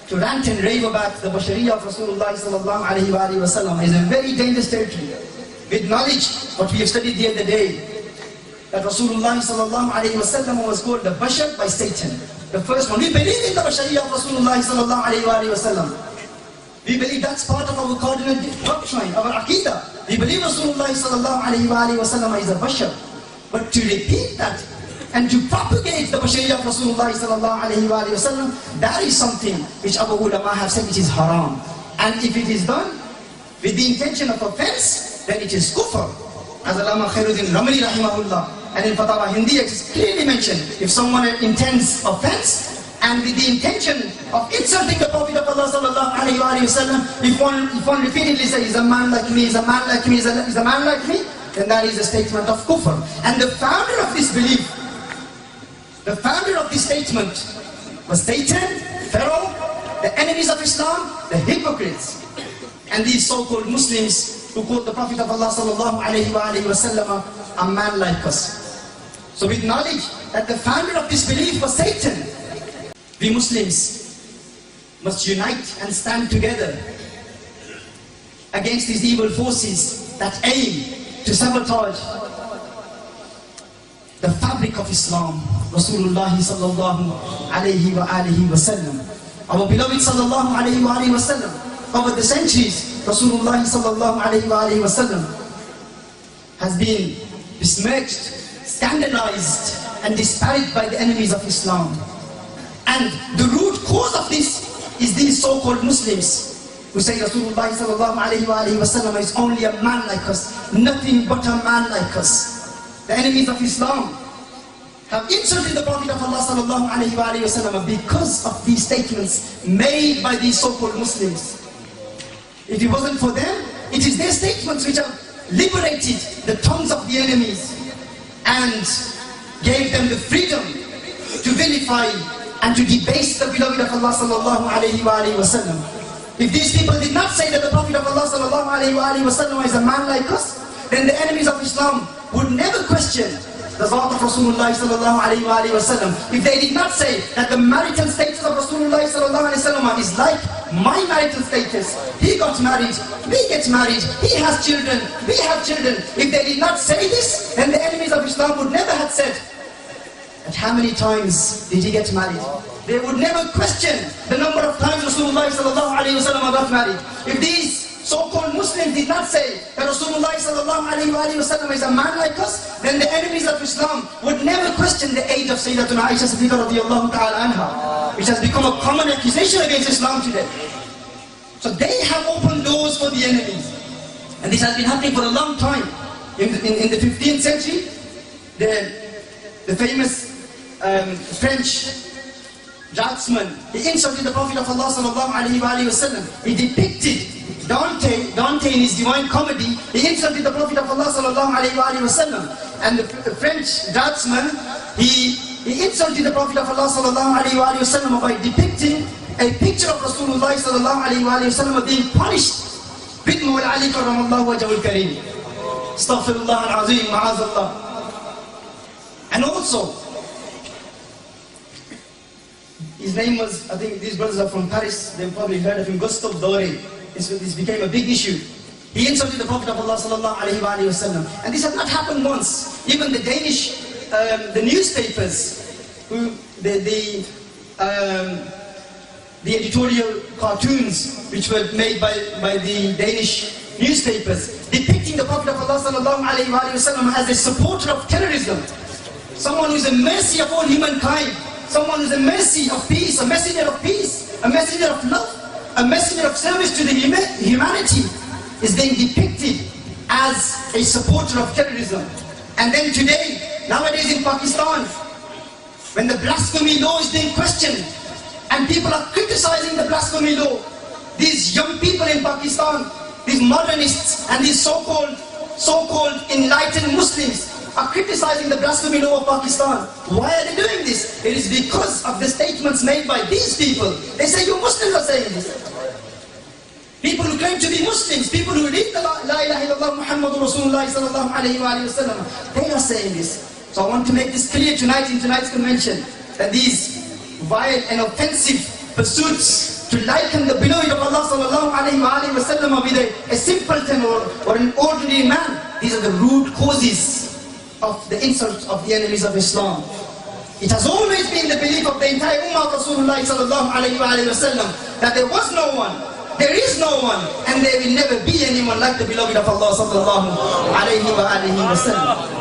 to rant and rave about the Bashariyah of Rasulullah sallallahu alayhi wa sallam is a very dangerous territory. With knowledge, what we have studied the other day, that Rasulullah sallallahu alayhi wa sallam was called the Bashar by Satan. The first one. We believe in the Bashariyah of Rasulullah sallallahu alayhi wa sallam. We believe that's part of our cardinal doctrine, our Aqidah. We believe Rasulullah sallallahu alayhi wa sallam is a Bashar. But to repeat that and to propagate the Bashariyah of Rasulullah sallallahu alayhi wa sallam, that is something which our ulama have said it is haram. And if it is done with the intention of offense, then it is kufr. As Allama Khairuddin Ramli rahimahullah and in Fatawa Hindi it is clearly mentioned, if someone intends offense and with the intention of insulting the Prophet of Allah sallallahu alayhi wa sallam, if one repeatedly says, he's a man like me, he's a man like me, he's a man like me, then that is a statement of kufr. And the founder of this belief, the founder of this statement was Satan, Pharaoh, the enemies of Islam, the hypocrites, and these so-called Muslims who called the Prophet of Allah sallallahu alayhi wa sallam a man like us. So with knowledge that the founder of this belief was Satan, we Muslims must unite and stand together against these evil forces that aim to sabotage the fabric of Islam. Rasulullah sallallahu alayhi wa sallam, our beloved sallallahu alayhi wa sallam, over the centuries, Rasulullah sallallahu alayhi wa sallam has been besmirched, scandalized and disparaged by the enemies of Islam. And the root cause of this is these so-called Muslims who say Rasulullah sallallahu alayhi wa sallam is only a man like us, nothing but a man like us. The enemies of Islam have insulted the Prophet of Allah sallallahu alayhi wa sallam because of these statements made by these so-called Muslims. If it wasn't for them, it is their statements which have liberated the tongues of the enemies and gave them the freedom to vilify and to debase the beloved of Allah sallallahu alayhi wa sallam. If these people did not say that the Prophet of Allah sallallahu alayhi wa sallam is a man like us, then the enemies of Islam would never question the Zat of Rasulullah sallallahu alayhi wa sallam. If they did not say that the marital status of Rasulullah sallallahu alayhi wa sallam is like my marital status, he got married, we get married, he has children, we have children. If they did not say this, then the enemies of Islam would never have said, and how many times did he get married? They would never question the number of times Rasulullah sallallahu alayhi wa sallam got married. If these so-called Muslims did not say that Rasulullah sallallahu alayhi wa sallam is a man like us, then the enemies of Islam would never question the age of Sayyidatuna Aisha Siddiqa radiyallahu ta'ala anha, which has become a common accusation against Islam today. So they have opened doors for the enemies. And this has been happening for a long time. In the 15th century, the famous French draftsman, he insulted the Prophet of Allah sallallahu alayhi wa sallam. He depicted Dante in his Divine Comedy, he insulted the Prophet of Allah sallallahu alayhi wa sallam. And the French draftsman, he insulted the Prophet of Allah sallallahu alayhi wa sallam by depicting a picture of Rasulullah sallallahu alayhi wa sallam being punished with Mawla Ali karramallahu wajhahul kareem. Astaghfirullah al-azim, ma'azallah. And also, his name was, I think these brothers are from Paris, they've probably heard of him, Gustave Doré. This became a big issue. He insulted the Prophet of Allah sallallahu alayhi wa sallam. And this had not happened once. Even the Danish, the newspapers, the editorial cartoons which were made by the Danish newspapers, depicting the Prophet of Allah sallallahu alayhi wa sallam as a supporter of terrorism. Someone who is a mercy of all humankind, someone who is a mercy of peace, a messenger of peace, a messenger of love, a messenger of service to the humanity, is being depicted as a supporter of terrorism. And then today, nowadays in Pakistan, when the blasphemy law is being questioned, and people are criticizing the blasphemy law, these young people in Pakistan, these modernists and these so-called enlightened Muslims, are criticizing the blasphemy law of Pakistan. Why are they doing this? It is because of the statements made by these people. They say, you Muslims are saying this. People who claim to be Muslims, people who read the La ilaha illallah Muhammadur Rasulullah sallallahu alayhi wa sallam, they are saying this. So I want to make this clear tonight in tonight's convention, that these vile and offensive pursuits to liken the beloved of Allah sallallahu alayhi wa sallam with a simpleton or an ordinary man. These are the root causes of the insults of the enemies of Islam. It has always been the belief of the entire Ummah of Rasulullah sallallahu alayhi wa sallam that there was no one, there is no one, and there will never be anyone like the beloved of Allah sallallahu alayhi wa sallam.